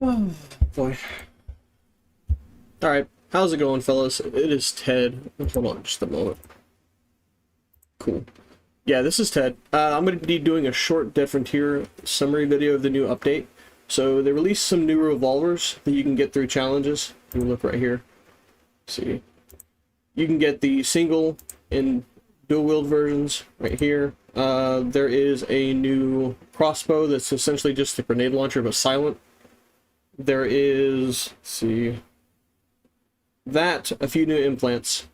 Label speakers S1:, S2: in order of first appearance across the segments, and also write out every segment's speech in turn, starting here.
S1: Oh boy. Alright, how's it going, fellas? It is Ted. Hold on just a moment. Cool. Yeah, this is Ted. I'm going to be doing a short Dead Frontier summary video of the new update. So they released some new revolvers that you can get through challenges. You look right here. See, you can get the single and dual wield versions right here. There is a new crossbow that's essentially just a grenade launcher but silent. There is, let's see, that, a few new implants.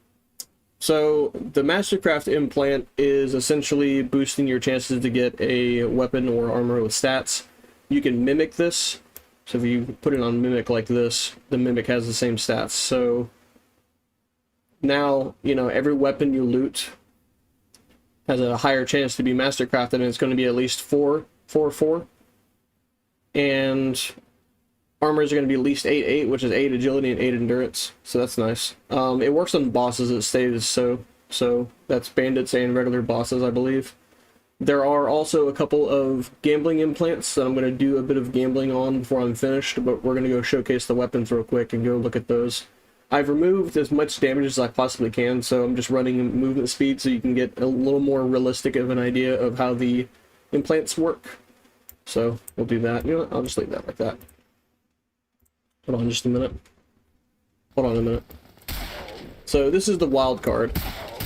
S1: So the Mastercraft implant is essentially boosting your chances to get a weapon or armor with stats. You can mimic this. So if you put it on mimic like this, the mimic has the same stats. So now, you know, every weapon you loot has a higher chance to be Mastercrafted, and it's going to be at least 4. And armors are going to be at least 8, which is 8 agility and 8 endurance. So that's nice. It works on bosses, it stays so that's bandits and regular bosses, I believe. There are also a couple of gambling implants that I'm going to do a bit of gambling on before I'm finished, but we're going to go showcase the weapons real quick and go look at those. I've removed as much damage as I possibly can, so I'm just running movement speed so you can get a little more realistic of an idea of how the implants work. So we'll do that. You know what? I'll just leave that like that. Hold on just a minute. Hold on a minute. So this is the wild card.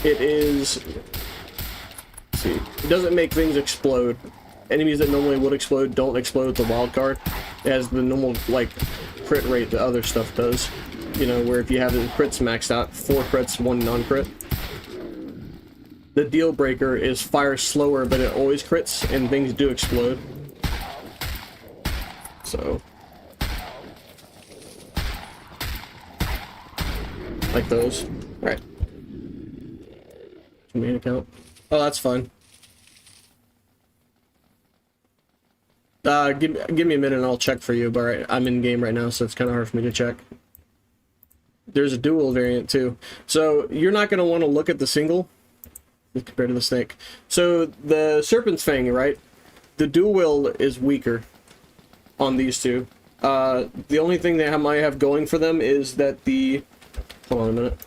S1: It is... let's see. It doesn't make things explode. Enemies that normally would explode don't explode with the wild card. It has the normal, like, crit rate that other stuff does. You know, where if you have the crits maxed out, 4 crits, 1 non-crit. The deal breaker is fire slower, but it always crits, and things do explode. So... like those. Alright. Main account. Oh, that's fine. Give me a minute and I'll check for you, but I'm in game right now, so it's kind of hard for me to check. There's a dual variant too. So you're not going to want to look at the single compared to the snake. So the Serpent's Fang, right? The dual wield is weaker on these two. The only thing they might have going for them is that the... hold on a minute.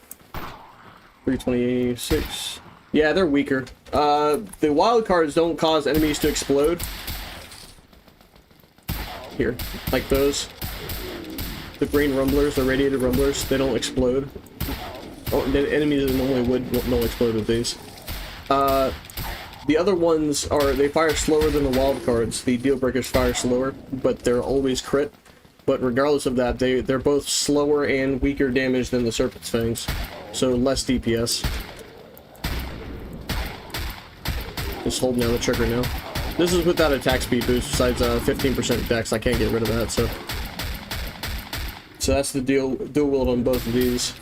S1: 326. Yeah, they're weaker. The wild cards don't cause enemies to explode. Here, like those. The green rumblers, the radiated rumblers, they don't explode. Oh, the enemies that normally would don't explode with these. The other ones are, they fire slower than the wild cards. The deal breakers fire slower, but they're always crit. But regardless of that, they're both slower and weaker damage than the Serpent's Fangs. So less DPS. Just holding down the trigger now. This is without attack speed boost, besides 15% dex. I can't get rid of that, so... so that's the dual wield on both of these.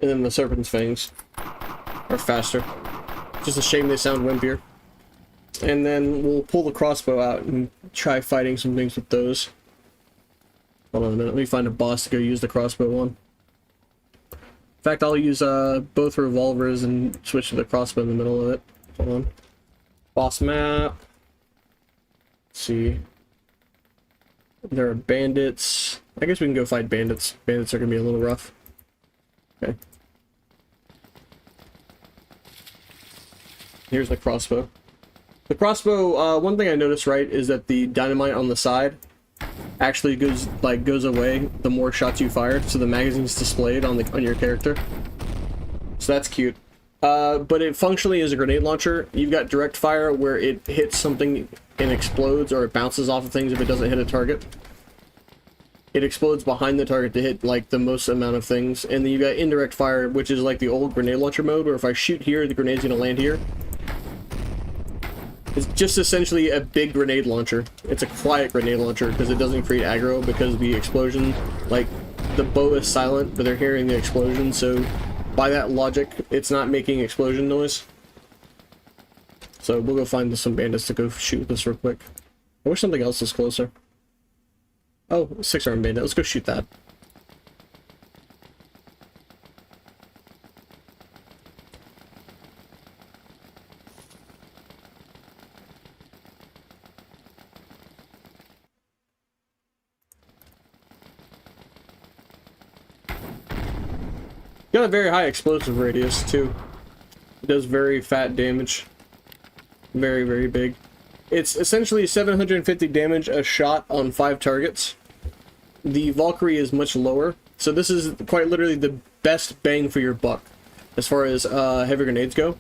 S1: And then the Serpent's Fangs are faster. Just a shame they sound wimpier. And then we'll pull the crossbow out and try fighting some things with those. Hold on a minute, let me find a boss to go use the crossbow on. In fact, I'll use both revolvers and switch to the crossbow in the middle of it. Hold on. Boss map. Let's see. There are bandits. I guess we can go fight bandits. Bandits are gonna be a little rough. Okay. Here's the crossbow. The crossbow, one thing I noticed, right, is that the dynamite on the side actually goes away the more shots you fired, so the magazine's displayed on your character. So that's cute. But it functionally is a grenade launcher. You've got direct fire where it hits something and explodes, or it bounces off of things if it doesn't hit a target. It explodes behind the target to hit like the most amount of things. And then you've got indirect fire, which is like the old grenade launcher mode, where if I shoot here, the grenade's gonna land here. It's just essentially a big grenade launcher. It's a quiet grenade launcher because it doesn't create aggro, because the explosion, like, the bow is silent, but they're hearing the explosion, so by that logic, it's not making explosion noise. So we'll go find some bandits to go shoot this real quick. I wish something else was closer. Oh, 6-arm bandit. Let's go shoot that. Got a very high explosive radius too. It does very fat damage. Very, very big. It's essentially 750 damage a shot on 5 targets. The Valkyrie is much lower, so this is quite literally the best bang for your buck as far as heavy grenades go.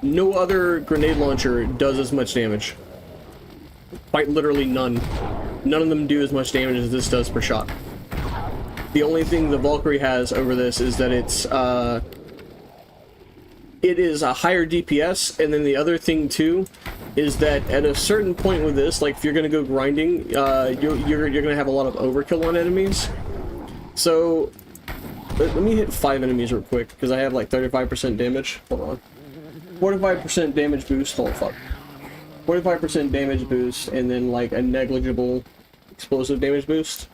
S1: No other grenade launcher does as much damage. Quite literally none. None of them do as much damage as this does per shot. The only thing the Valkyrie has over this is that it is a higher DPS, and then the other thing too is that at a certain point with this, like if you're gonna go grinding, you're gonna have a lot of overkill on enemies. So let me hit 5 enemies real quick because I have like 35% damage. Hold on. 45% damage boost. Oh fuck. 45% damage boost, and then like a negligible explosive damage boost.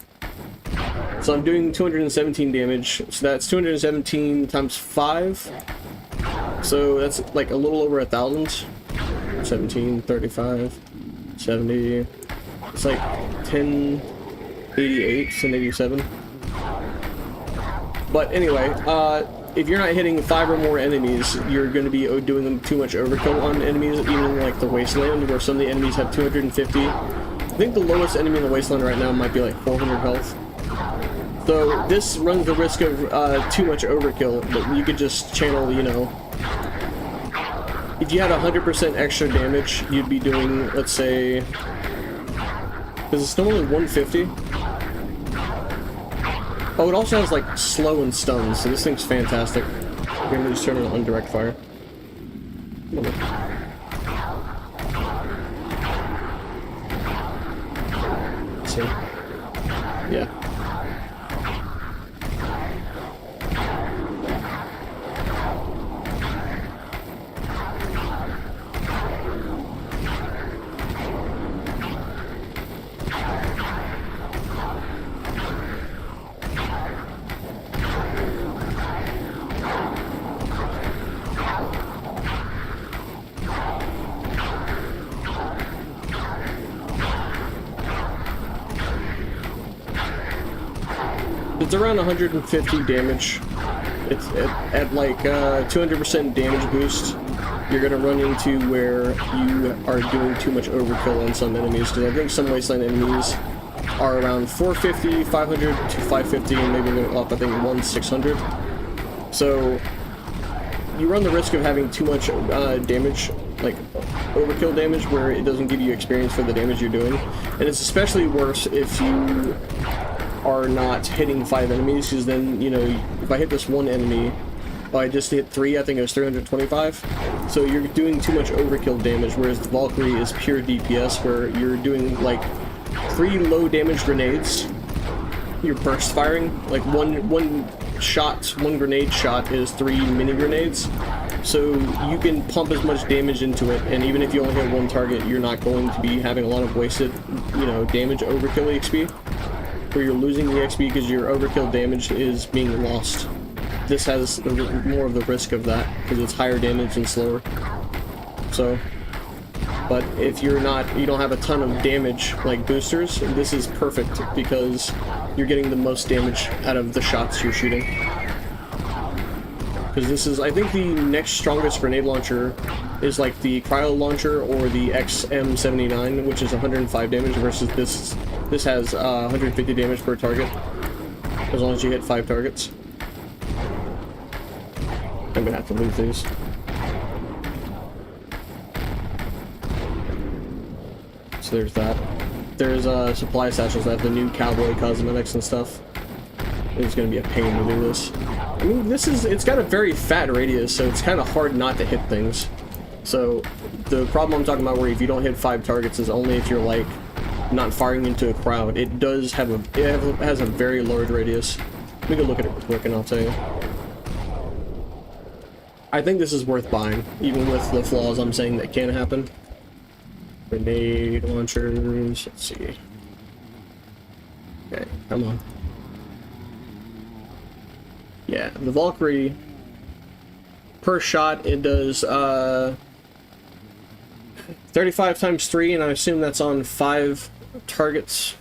S1: So I'm doing 217 damage. So that's 217 times 5. So that's like a little over 1,000. 17, 35, 70. It's like 1088, 1087. But anyway, if you're not hitting 5 or more enemies, you're going to be doing them too much overkill on enemies, even like the Wasteland, where some of the enemies have 250. I think the lowest enemy in the Wasteland right now might be like 400 health. So this runs the risk of too much overkill, but you could just channel, you know, if you had 100% extra damage, you'd be doing, let's say, because it's normally 150. Oh, it also has like slow and stun, so this thing's fantastic. We're gonna just turn it on direct fire. Let's see. Yeah. It's around 150 damage. It's at like 200% damage boost. You're gonna run into where you are doing too much overkill on some enemies, because I think some Wasteland enemies are around 450, 500 to 550, and maybe they're up, I think, 600. So you run the risk of having too much damage, like overkill damage, where it doesn't give you experience for the damage you're doing. And it's especially worse if you are not hitting 5 enemies, because then, you know, if I hit this one enemy, I just hit 3, I think it was 325. So you're doing too much overkill damage, whereas the Valkyrie is pure DPS, where you're doing like 3 low damage grenades. You're burst firing, like one grenade shot is 3 mini grenades. So you can pump as much damage into it, and even if you only hit 1 target, you're not going to be having a lot of wasted, you know, damage overkill XP, where you're losing the XP because your overkill damage is being lost. This has more of the risk of that because it's higher damage and slower. So, but if you don't have a ton of damage like boosters, this is perfect because you're getting the most damage out of the shots you're shooting. Because this is, I think the next strongest grenade launcher is like the cryo launcher or the XM79, which is 105 damage, versus this has 150 damage per target, as long as you hit 5 targets. I'm gonna have to loot these. So there's that. There's supply satchels that have the new cowboy cosmetics and stuff. It's gonna be a pain to do this. I mean, it's got a very fat radius, so it's kind of hard not to hit things. So the problem I'm talking about, where if you don't hit 5 targets, is only if you're like not firing into a crowd. It does have it has a very large radius. We can look at it real quick and I'll tell you. I think this is worth buying, even with the flaws I'm saying that can happen. Grenade launchers, let's see. Okay, come on. Yeah, the Valkyrie, per shot, it does 35 times 3, and I assume that's on 5 targets.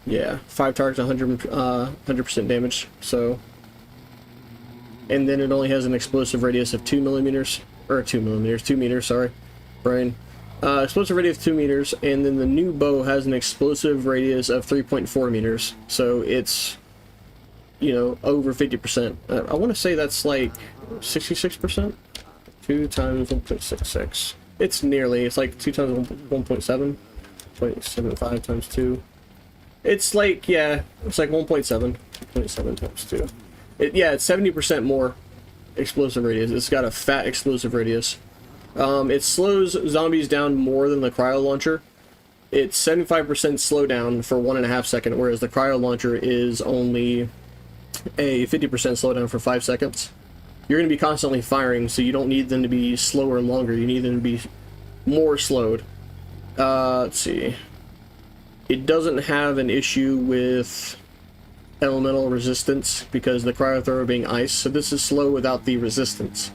S1: Yeah, 5 targets, 100% damage. So and then it only has an explosive radius of 2 millimeters, or 2 millimeters, 2 meters, sorry, brain. Explosive radius of 2 meters, and then the new bow has an explosive radius of 3.4 meters, so it's, you know, over 50%. I want to say that's like 66%? 2 times 1.66. It's nearly, it's like 2 times 1.7, 0.75 times 2. It's like, yeah, it's like 1.7, 2.7 times 2. Yeah, it's 70% more explosive radius. It's got a fat explosive radius. It slows zombies down more than the cryo launcher. It's 75% slowdown for 1.5 seconds, whereas the cryo launcher is only a 50% slowdown for 5 seconds. You're going to be constantly firing, so you don't need them to be slower and longer. You need them to be more slowed. Let's see. It doesn't have an issue with elemental resistance because the cryo thrower being ice, so this is slow without the resistance.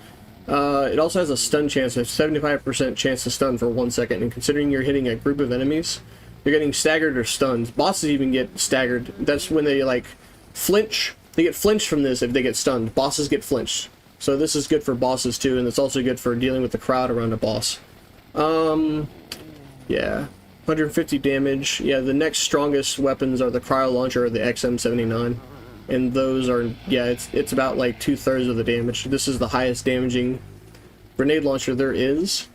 S1: It also has a stun chance, a 75% chance to stun for 1 second, and considering you're hitting a group of enemies, you're getting staggered or stunned. Bosses even get staggered. That's when they, like, flinch. They get flinched from this if they get stunned. Bosses get flinched. So this is good for bosses too, and it's also good for dealing with the crowd around a boss. Yeah. 150 damage. Yeah, the next strongest weapons are the cryo launcher or the XM79. And those are, yeah, it's about like 2/3 of the damage. This is the highest damaging grenade launcher there is,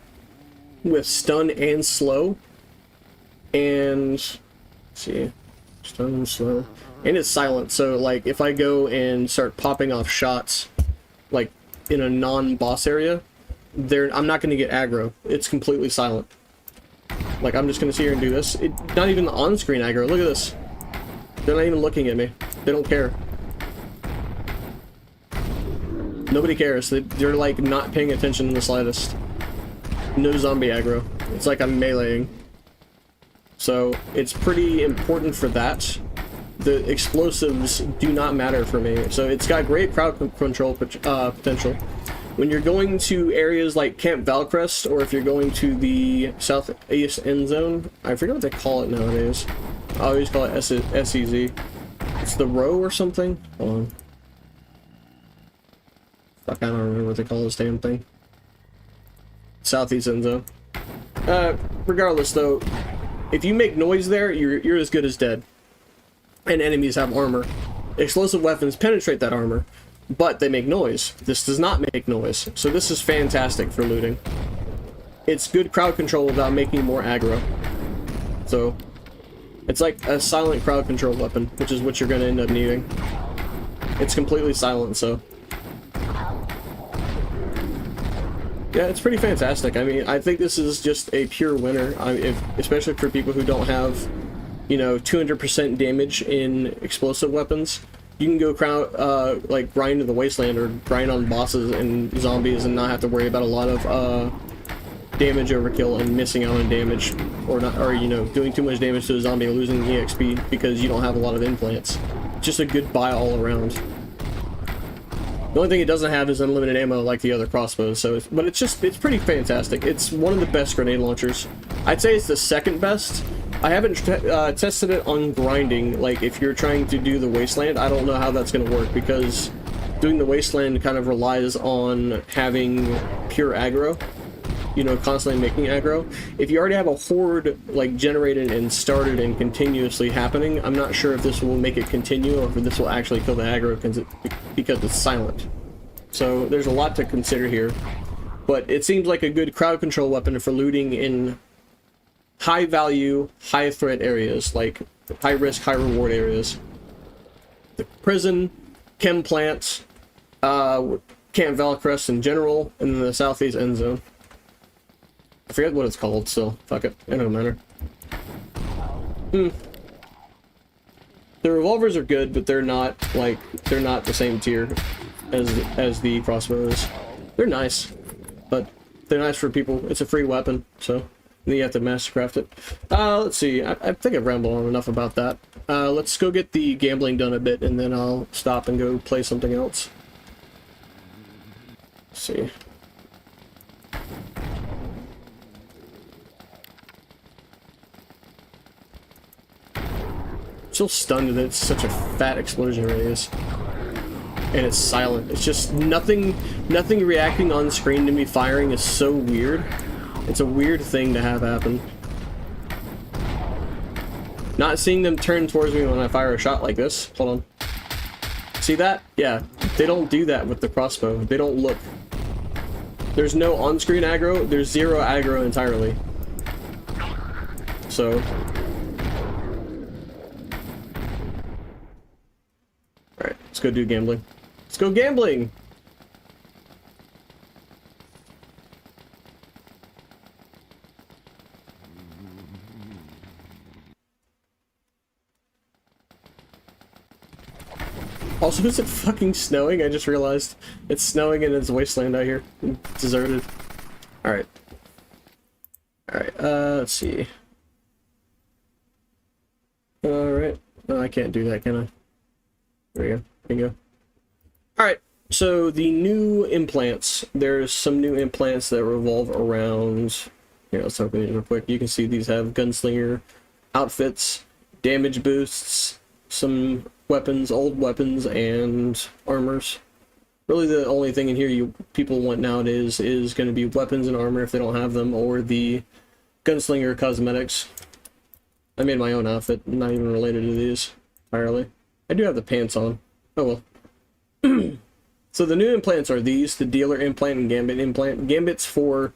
S1: with stun and slow. And, let's see, stun and slow. And it's silent, so like if I go and start popping off shots, like in a non-boss area, I'm not going to get aggro. It's completely silent. Like, I'm just going to sit here and do this. Not even the on-screen aggro. Look at this. They're not even looking at me. They don't care. Nobody cares. They're like not paying attention in the slightest. No zombie aggro. It's like I'm meleeing. So it's pretty important for that. The explosives do not matter for me. So it's got great crowd control potential. When you're going to areas like Camp Valcrest, or if you're going to the southeast end zone, I forget what they call it nowadays. I always call it SEZ. It's the row or something? Hold on. Fuck, I don't remember what they call this damn thing. Southeast end zone. Regardless though, if you make noise there, you're as good as dead. And enemies have armor. Explosive weapons penetrate that armor, but they make noise. This does not make noise, so this is fantastic for looting. It's good crowd control without making more aggro. So, it's like a silent crowd control weapon, which is what you're going to end up needing. It's completely silent, so... yeah, it's pretty fantastic. I mean, I think this is just a pure winner, especially for people who don't have, you know, 200% damage in explosive weapons. You can go like grind to the wasteland or grind on bosses and zombies and not have to worry about a lot of damage overkill and missing out on damage, or not, or you know, doing too much damage to a zombie and losing EXP because you don't have a lot of implants. Just a good buy all around. The only thing it doesn't have is unlimited ammo like the other crossbows, so but it's pretty fantastic. It's one of the best grenade launchers. I'd say it's the second best. I haven't tested it on grinding, like if you're trying to do the wasteland. I don't know how that's going to work, because doing the wasteland kind of relies on having pure aggro, you know, constantly making aggro. If you already have a horde like generated and started and continuously happening, I'm not sure if this will make it continue or if this will actually kill the aggro because it's silent. So there's a lot to consider here, but it seems like a good crowd control weapon for looting in high value, high threat areas, like high risk, high reward areas. The prison, chem plants, Camp Valcrest in general, and then the southeast end zone. I forget what it's called, so fuck it, it don't matter. The revolvers are good, but they're not the same tier as the crossbows. They're nice, but they're nice for people. It's a free weapon, so then you have to mastercraft it. Let's see. I think I've rambled on enough about that. Let's go get the gambling done a bit, and then I'll stop and go play something else. Let's see. Still stunned that it's such a fat explosion radius. and it's silent. It's just nothing reacting on screen to me firing is so weird. It's a weird thing to have happen. Not seeing them turn towards me when I fire a shot like this. Hold on. See that? Yeah, they don't do that with the crossbow. They don't look. There's no on-screen aggro. There's zero aggro entirely. So. Alright, let's go do gambling. Let's go gambling! Also, is it fucking snowing? I just realized it's snowing and it's wasteland out here. It's deserted. Alright. Alright, let's see. Alright. No, I can't do that, can I? There we go. Bingo. Alright, so the new implants. There's some new implants that revolve around... Here, let's open these real quick. You can see these have Gunslinger outfits, damage boosts, some weapons, old weapons, and armors. Really the only thing in here people want nowadays is going to be weapons and armor if they don't have them, or the Gunslinger cosmetics. I made my own outfit, not even related to these entirely. I do have the pants on. Oh well. So the new implants are these, the dealer implant and Gambit implant. Gambit's for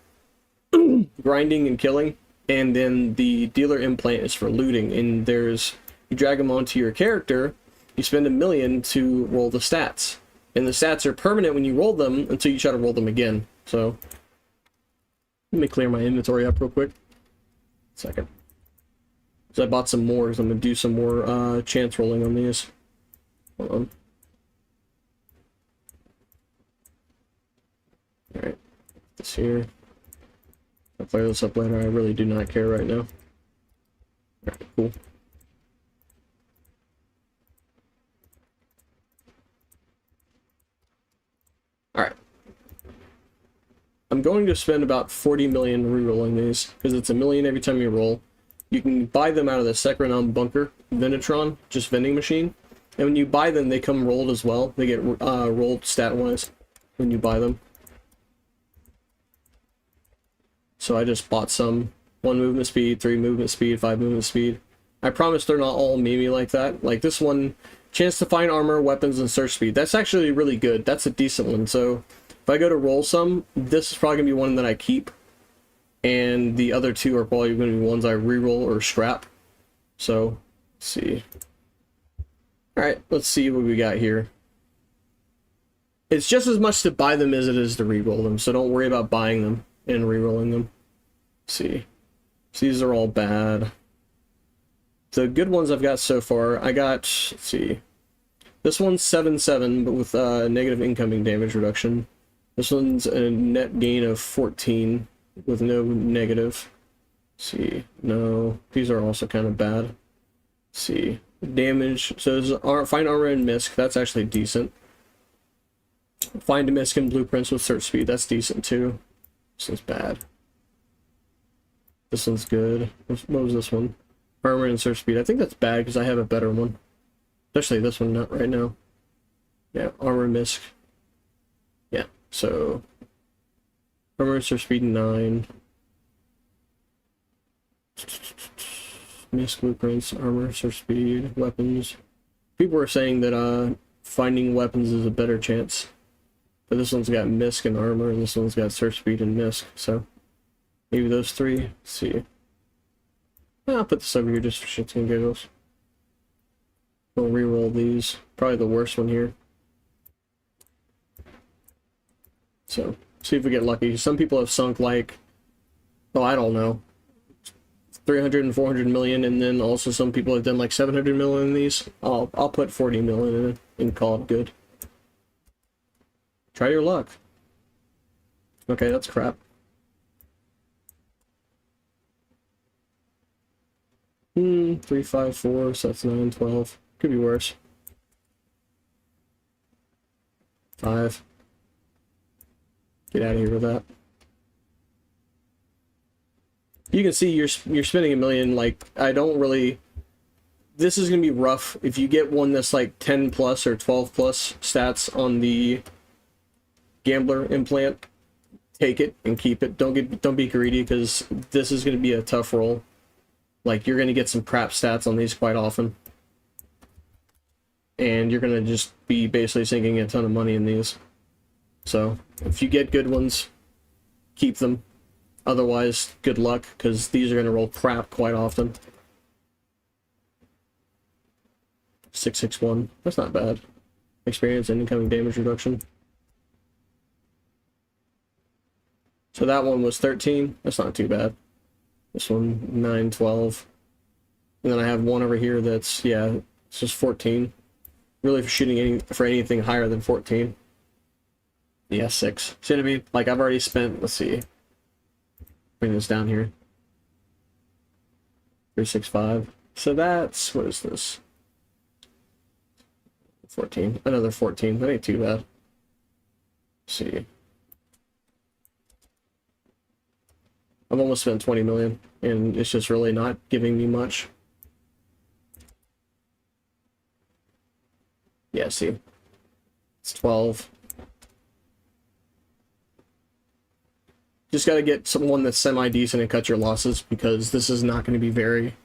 S1: grinding and killing, and then the dealer implant is for looting, and there's... You drag them onto your character, you spend $1 million to roll the stats. And the stats are permanent when you roll them until you try to roll them again. So, let me clear my inventory up real quick. Second. So I bought some more, so I'm going to do some more chance rolling on these. Hold on. Alright. This here. I'll clear this up later. I really do not care right now. Alright, cool. Alright. I'm going to spend about 40 million re-rolling these, because it's $1 million every time you roll. You can buy them out of the Secrenom Bunker, Venetron, just vending machine. And when you buy them, they come rolled as well. They get rolled stat-wise when you buy them. So I just bought some. 1 movement speed, 3 movement speed, 5 movement speed. I promise they're not all memey like that. Like this one... Chance to find armor, weapons, and search speed. That's actually really good. That's a decent one. So if I go to roll some, this is probably going to be one that I keep. And the other two are probably going to be ones I reroll or scrap. So, let's see. Alright, let's see what we got here. It's just as much to buy them as it is to reroll them. So don't worry about buying them and rerolling them. Let's see. So these are all bad. The good ones I've got so far, I got, let's see, this one's 7/7, but with negative incoming damage reduction. This one's a net gain of 14 with no negative. Let's see, no, these are also kind of bad. Let's see, damage, so there's find armor and misc, that's actually decent. Find a misc and blueprints with search speed, that's decent too. This one's bad. This one's good. What was this one? Armor and search speed. I think that's bad because I have a better one. Especially this one not right now. Yeah, armor misc. Yeah, so armor and search speed 9. Misc, blueprints, armor, search speed, weapons. People were saying that finding weapons is a better chance. But this one's got misc and armor, and this one's got search speed and misc, so maybe those three. Let's see. I'll put this over here just for shits and giggles. We'll re-roll these. Probably the worst one here. So, see if we get lucky. Some people have sunk like, oh, I don't know, 300 and 400 million, and then also some people have done like 700 million in these. I'll put 40 million in it and call it good. Try your luck. Okay, that's crap. 3, 5, 4, so that's 9, 12. Could be worse. 5. Get out of here with that. You can see you're spending $1 million. Like, I don't really. this is going to be rough. If you get one that's like 10 plus or 12 plus stats on the gambler implant, take it and keep it. Don't be greedy, because this is going to be a tough roll. Like, you're going to get some crap stats on these quite often. And you're going to just be basically sinking a ton of money in these. So, if you get good ones, keep them. Otherwise, good luck, because these are going to roll crap quite often. 661. That's not bad. Experience and incoming damage reduction. So that one was 13. That's not too bad. This one, 9, 12. And then I have one over here that's, yeah, it's just 14. Really, for shooting for anything higher than 14. Yeah, 6. See what I mean? Like, I've already spent, let's see. Bring this down here. 365. So that's, what is this? 14. Another 14. That ain't too bad. Let's see. I've almost spent 20 million, and it's just really not giving me much. Yeah, see. It's 12. Just gotta get someone that's semi-decent and cut your losses, because this is not going to be very...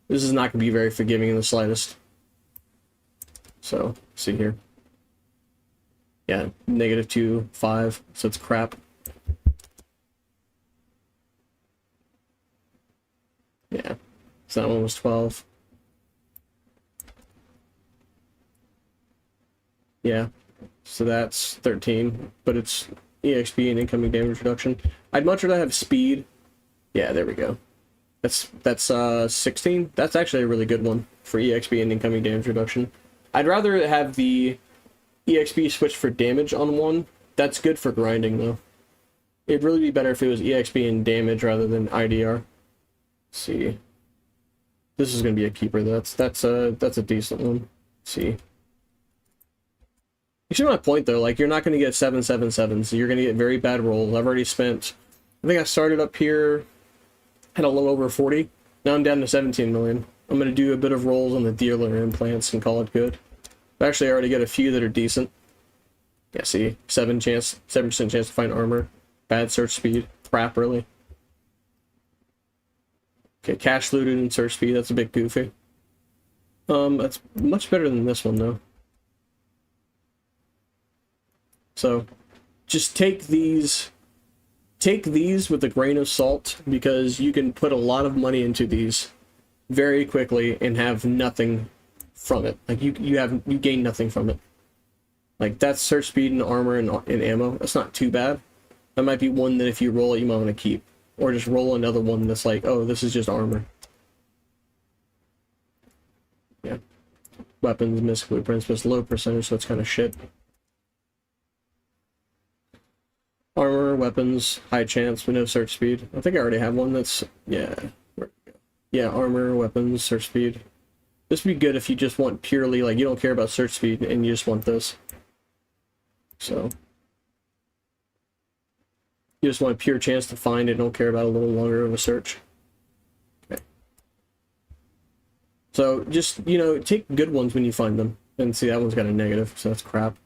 S1: This is not going to be very forgiving in the slightest. So, see here. Yeah, -2, 5, so it's crap. Yeah, so that one was 12. Yeah, so that's 13, but it's EXP and incoming damage reduction. I'd much rather have speed. Yeah, there we go. That's 16. That's actually a really good one for EXP and incoming damage reduction. I'd rather have the EXP switch for damage on one. That's good for grinding, though. It'd really be better if it was EXP and damage rather than IDR. Let's see. This is going to be a keeper. That's a decent one. Let's see. You see my point, though. Like, you're not going to get 777s. You're going to get very bad rolls. I've already spent... I think I started up here at a little over 40. Now I'm down to 17 million. I'm going to do a bit of rolls on the dealer implants and call it good. I've actually already got a few that are decent. Yeah, see? 7% chance to find armor. Bad search speed. Crap, really. Okay, cash looted and search speed. That's a bit goofy. That's much better than this one, though. So, just take these with a grain of salt, because you can put a lot of money into these very quickly and have nothing from it. Like, you gain nothing from it. Like, that's search speed and armor and ammo. That's not too bad. That might be one that if you roll it, you might want to keep. Or just roll another one that's like, oh, this is just armor. Yeah. Weapons, miss blueprints, but it's low percentage, so it's kind of shit. Armor, weapons, high chance, but no search speed. I think I already have one that's... Yeah. Yeah, armor, weapons, search speed. This would be good if you just want purely, like, you don't care about search speed and you just want this. So... You just want a pure chance to find it, don't care about a little longer of a search. Okay. So, just, you know, take good ones when you find them. And see, that one's got a negative, so that's crap.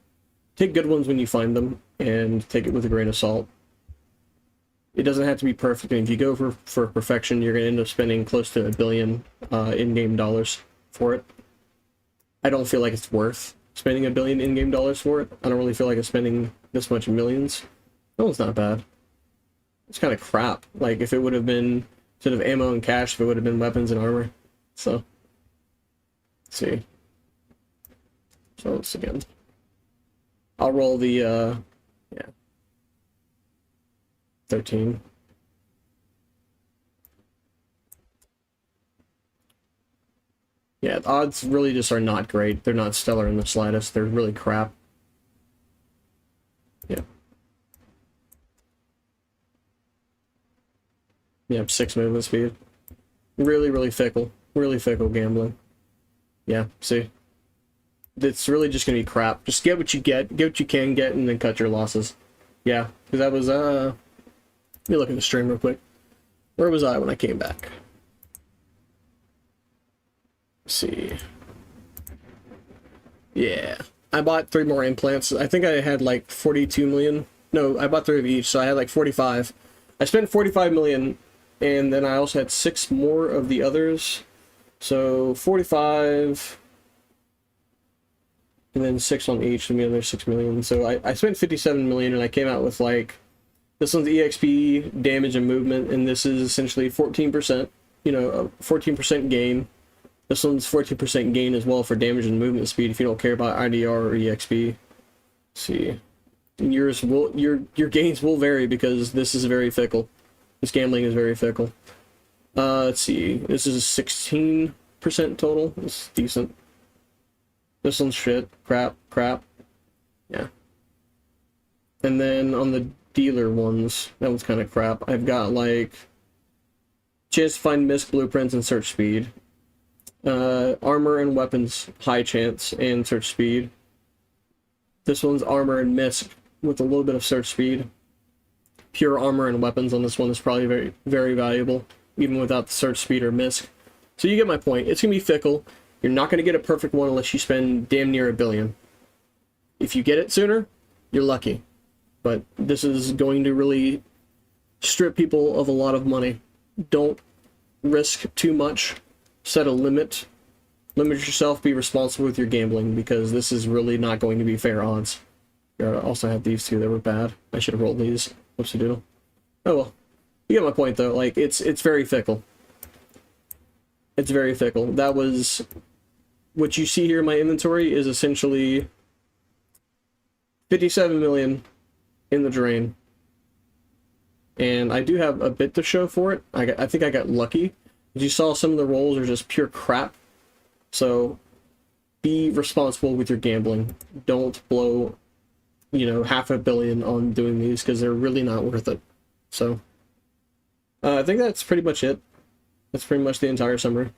S1: Take good ones when you find them, and take it with a grain of salt. It doesn't have to be perfect, and if you go for perfection, you're going to end up spending close to $1 billion in-game dollars for it. I don't feel like it's worth spending $1 billion in-game dollars for it. I don't really feel like I'm spending this much in millions. That one's not bad. It's kind of crap. Like, if it would have been, instead of ammo and cash, if it would have been weapons and armor. So, let's see. So, let's again. I'll roll the, yeah. 13. Yeah, the odds really just are not great. They're not stellar in the slightest. They're really crap. Yeah. Yeah, 6 movement speed. Really, really fickle. Really fickle gambling. Yeah, see? It's really just gonna be crap. Just get what you get what you can get, and then cut your losses. Yeah, because that was, let me look at the stream real quick. Where was I when I came back? Let's see. Yeah. I bought 3 more implants. I think I had like 42 million. No, I bought 3 of each, so I had like 45. I spent 45 million, and then I also had 6 more of the others. So 45, and then 6 on each, and the other 6 million. So I spent 57 million, and I came out with like, this one's EXP, damage, and movement, and this is essentially 14%, you know, a 14% gain. This one's 14% gain as well for damage and movement speed if you don't care about IDR or EXP. Let's see. And yours will, your gains will vary because this is very fickle. This gambling is very fickle. Let's see. This is 16% total. It's decent. This one's shit. Crap. Yeah. And then on the dealer ones, that one's kind of crap. I've got like chance to find misc blueprints and search speed. Armor and weapons, high chance and search speed. This one's armor and misc with a little bit of search speed. Pure armor and weapons on this one is probably very, very valuable, even without the search speed or misc. So you get my point. It's going to be fickle. You're not going to get a perfect one unless you spend damn near $1 billion. If you get it sooner, you're lucky. But this is going to really strip people of a lot of money. Don't risk too much. Set a limit. Limit yourself. Be responsible with your gambling because this is really not going to be fair odds. I also had these two that were bad. I should have rolled these. Whoopsie doodle. Oh well. You get my point though. Like it's very fickle. It's very fickle. That was what you see here in my inventory is essentially 57 million in the drain. And I do have a bit to show for it. I think I got lucky. As you saw, some of the rolls are just pure crap. So be responsible with your gambling. Don't blow, you know, $500 million on doing these because they're really not worth it. So I think that's pretty much it. That's pretty much the entire summary.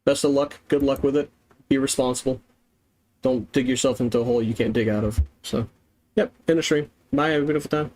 S1: Best of luck. Good luck with it. Be responsible. Don't dig yourself into a hole you can't dig out of. So, yep, end of stream. Bye, have a beautiful time.